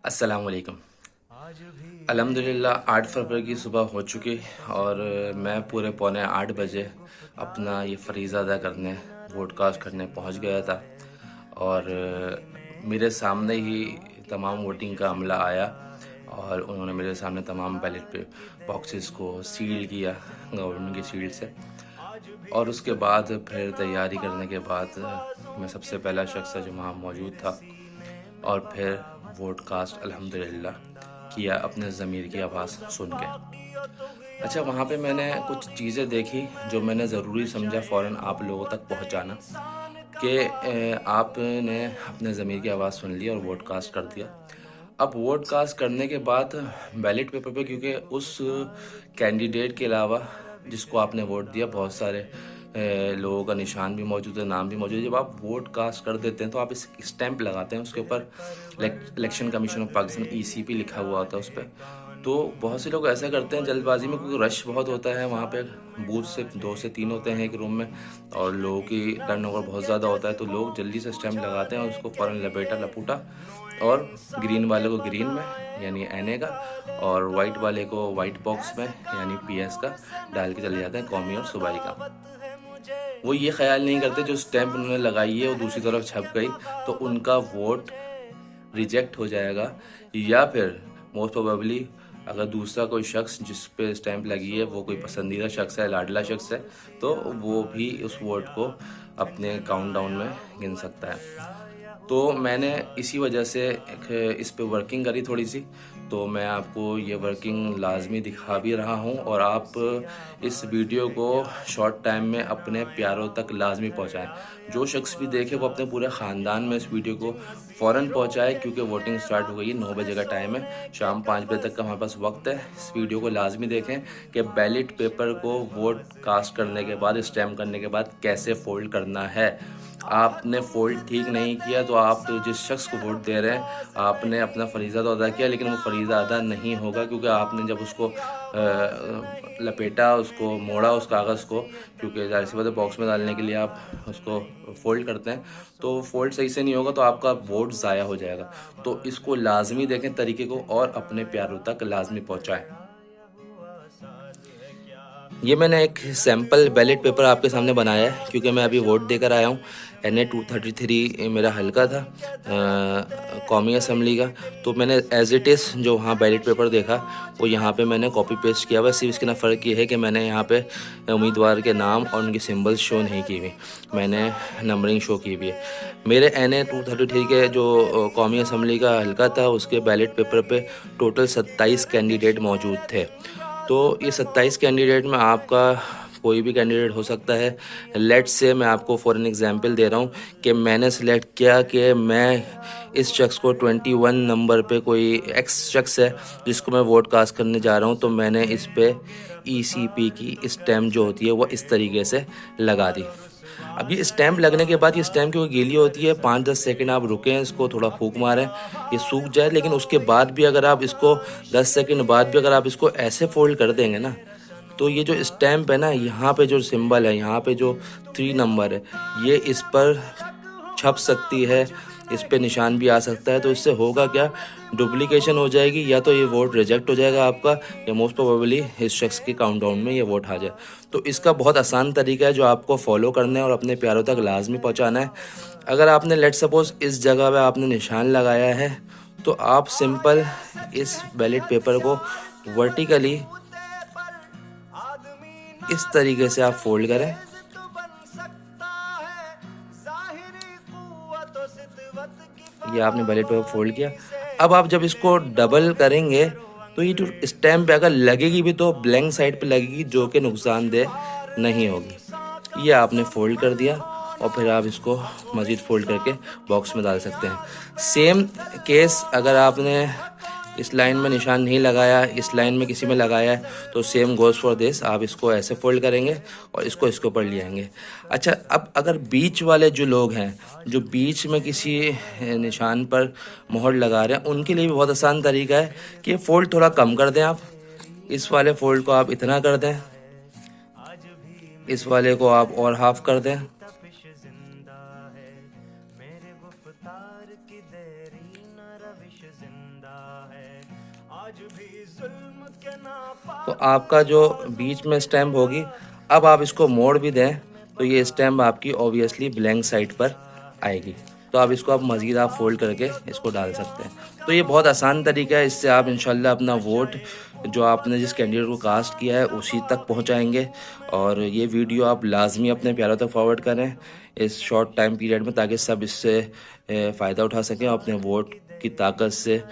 अस्सलाम वालेकुम। अल्हम्दुलिल्लाह 8 फरवरी की सुबह हो चुकी और मैं पूरे पौने 8 बजे अपना ये फ़रीज़ा अदा करने वोटकास्ट करने पहुंच गया था और मेरे सामने ही तमाम वोटिंग का अमला आया और उन्होंने मेरे सामने तमाम बैलेट पे बॉक्सेस को सील किया गवर्नमेंट की सील से। और उसके बाद फिर तैयारी करने के बाद मैं सबसे पहला शख्स था जो वहाँ मौजूद था और फिर वोट कास्ट अल्हम्दुलिल्लाह किया अपने ज़मीर की आवाज़ सुन के। अच्छा, वहाँ पे मैंने कुछ चीज़ें देखी जो मैंने ज़रूरी समझा फ़ौरन आप लोगों तक पहुँचाना कि आपने अपने ज़मीर की आवाज़ सुन ली और वोट कास्ट कर दिया। अब वोट कास्ट करने के बाद बैलेट पेपर पे, क्योंकि उस कैंडिडेट के अलावा जिसको आपने वोट दिया बहुत सारे लोगों का निशान भी मौजूद है, नाम भी मौजूद है। जब आप वोट कास्ट कर देते हैं तो आप इस स्टैंप लगाते हैं, उसके ऊपर election commission of Pakistan ECP लिखा हुआ होता है उस पर। तो बहुत से लोग ऐसा करते हैं जल्दबाजी में, क्योंकि रश बहुत होता है वहाँ पे, बूथ सिर्फ 2 से 3 होते हैं एक रूम में और लोगों की टर्नओवर बहुत ज़्यादा होता है, तो लोग जल्दी से स्टैंप लगाते हैं और उसको फ़ौरन लपेटा लपूटा और ग्रीन वाले को ग्रीन में यानी एनए का और वाइट वाले को वाइट बॉक्स में यानी पीएस का डाल के चले जाते हैं, कौमी और सूबाई का। वो ये ख्याल नहीं करते जो स्टैंप उन्होंने लगाई है वो दूसरी तरफ छप गई तो उनका वोट रिजेक्ट हो जाएगा, या फिर मोस्ट प्रोबेबली अगर दूसरा कोई शख्स जिस पे स्टैंप लगी है वो कोई पसंदीदा शख्स है, लाडला शख्स है, तो वो भी उस वोट को अपने काउंटडाउन में गिन सकता है। तो मैंने इसी वजह से एक इस पे वर्किंग करी थोड़ी सी, तो मैं आपको ये वर्किंग लाजमी दिखा भी रहा हूँ और आप इस वीडियो को शॉर्ट टाइम में अपने प्यारों तक लाजमी पहुँचाएँ। जो शख्स भी देखे वो अपने पूरे ख़ानदान में इस वीडियो को फ़ौरन पहुँचाए, क्योंकि वोटिंग स्टार्ट हो गई है, 9 बजे का टाइम है, शाम 5 बजे तक का हमारे पास वक्त है। इस वीडियो को लाजमी देखें कि बैलेट पेपर को वोट कास्ट करने के बाद, स्टैम्प करने के बाद कैसे फोल्ड करना है। आपने फोल्ड ठीक नहीं किया तो आप जिस शख्स को वोट दे रहे हैं आपने अपना फरीज़ा तो अदा किया, लेकिन वो फरीज़ा अदा नहीं होगा, क्योंकि आपने जब उसको लपेटा, उसको मोड़ा उस कागज़ को, क्योंकि ज़ाहिर सी बात है बॉक्स में डालने के लिए आप उसको फोल्ड करते हैं, तो फोल्ड सही से नहीं होगा तो आपका वोट ज़ाया हो जाएगा। तो इसको लाजमी देखें तरीके को और अपने प्यारों तक लाजमी पहुँचाएँ। ये मैंने एक सैम्पल बैलेट पेपर आपके सामने बनाया है, क्योंकि मैं अभी वोट देकर आया हूँ। NA 233 मेरा हल्का था कौमी असम्बली का, तो मैंने एज इट इज़ जो वहाँ बैलेट पेपर देखा वो यहाँ पे मैंने कॉपी पेस्ट किया हुआ। सिर्फ इसके ना फ़र्क ये है कि मैंने यहाँ पे उम्मीदवार के नाम और उनकी सिंबल्स शो नहीं की हुई, मैंने नंबरिंग शो की हुई है। मेरे NA 233 के जो कौमी असम्बली का हल्का था उसके बैलेट पेपर पे टोटल 27 कैंडिडेट मौजूद थे। तो ये 27 कैंडिडेट में आपका कोई भी कैंडिडेट हो सकता है। लेट्स से मैं आपको फॉर एन एग्जांपल दे रहा हूँ कि मैंने सेलेक्ट किया कि मैं इस शख्स को 21 नंबर पे कोई एक्स शख्स है जिसको मैं वोट कास्ट करने जा रहा हूँ, तो मैंने इस पे ECP की स्टैम्प जो होती है वो इस तरीके से लगा दी। अब ये स्टैम्प लगने के बाद ये स्टैम्प क्योंकि गीली होती है, 5-10 सेकंड आप रुकें, इसको थोड़ा फूंक मारें, ये सूख जाए। लेकिन उसके बाद भी अगर आप इसको 10 सेकंड बाद भी अगर आप इसको ऐसे फोल्ड कर देंगे ना, तो ये जो स्टैम्प है ना, यहाँ पे जो सिंबल है, यहाँ पे जो 3 नंबर है, ये इस पर छप सकती है, इस पे निशान भी आ सकता है। तो इससे होगा क्या, डुप्लीकेशन हो जाएगी, या तो ये वोट रिजेक्ट हो जाएगा आपका, या मोस्ट प्रोबेबली इस शख्स के काउंटडाउन में ये वोट आ जाए। तो इसका बहुत आसान तरीका है जो आपको फॉलो करना है और अपने प्यारों तक लाजमी पहुंचाना है। अगर आपने लेट सपोज इस जगह पे आपने निशान लगाया है, तो आप सिंपल इस बैलेट पेपर को वर्टिकली इस तरीके से आप फोल्ड करें। ये आपने बैलेट पेपर फोल्ड किया। अब आप जब इसको डबल करेंगे तो ये जो स्टैम्प अगर लगेगी भी तो ब्लैंक साइड पे लगेगी, जो कि नुकसानदेह नहीं होगी। ये आपने फोल्ड कर दिया और फिर आप इसको मज़ीद फोल्ड करके बॉक्स में डाल सकते हैं। सेम केस अगर आपने इस लाइन में निशान नहीं लगाया, इस लाइन में किसी में लगाया है, तो सेम गोज़ फॉर दिस, आप इसको ऐसे फोल्ड करेंगे और इसको इसके ऊपर ले आएंगे। अच्छा, अब अगर बीच वाले जो लोग हैं जो बीच में किसी निशान पर मोहर लगा रहे हैं, उनके लिए भी बहुत आसान तरीका है कि ये फोल्ड थोड़ा कम कर दें। आप इस वाले फोल्ड को आप इतना कर दें, इस वाले को आप और हाफ कर दें, तो आपका जो बीच में स्टैम्प होगी, अब आप इसको मोड़ भी दें तो ये स्टैम्प आपकी ऑब्वियसली ब्लैंक साइड पर आएगी। तो आप इसको मज़ीद आप फोल्ड करके इसको डाल सकते हैं। तो ये बहुत आसान तरीका है, इससे आप इंशाल्लाह अपना वोट जो आपने जिस कैंडिडेट को कास्ट किया है उसी तक पहुंचाएंगे। और ये वीडियो आप लाजमी अपने प्यारों तक फॉरवर्ड करें इस शॉर्ट टाइम पीरियड में, ताकि सब इससे फ़ायदा उठा सकें और अपने वोट की ताकत से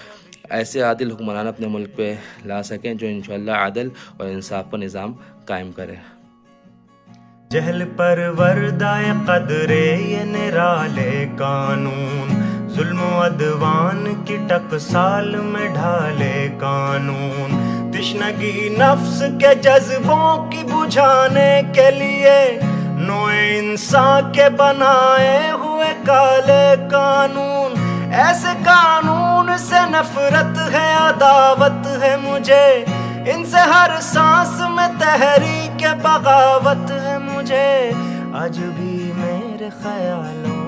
ऐसे आदिल हुक्मरान अपने मुल्क पे ला सकें जो इंशाल्लाह आदल और इंसाफ का निज़ाम कायम करें। जहल पर वर्दाए कदरे ये निराले कानून, जुल्म अदवान की टकसाल में ढाले कानून, तिश्नगी नफ्स के जज्बों की बुझाने के लिए नोए इंसान के बनाए हुए काले कानून। ऐसे कानून से नफरत है, अदावत है मुझे, इनसे हर सांस में तहरीक बगावत है मुझे। आज भी मेरे ख्यालों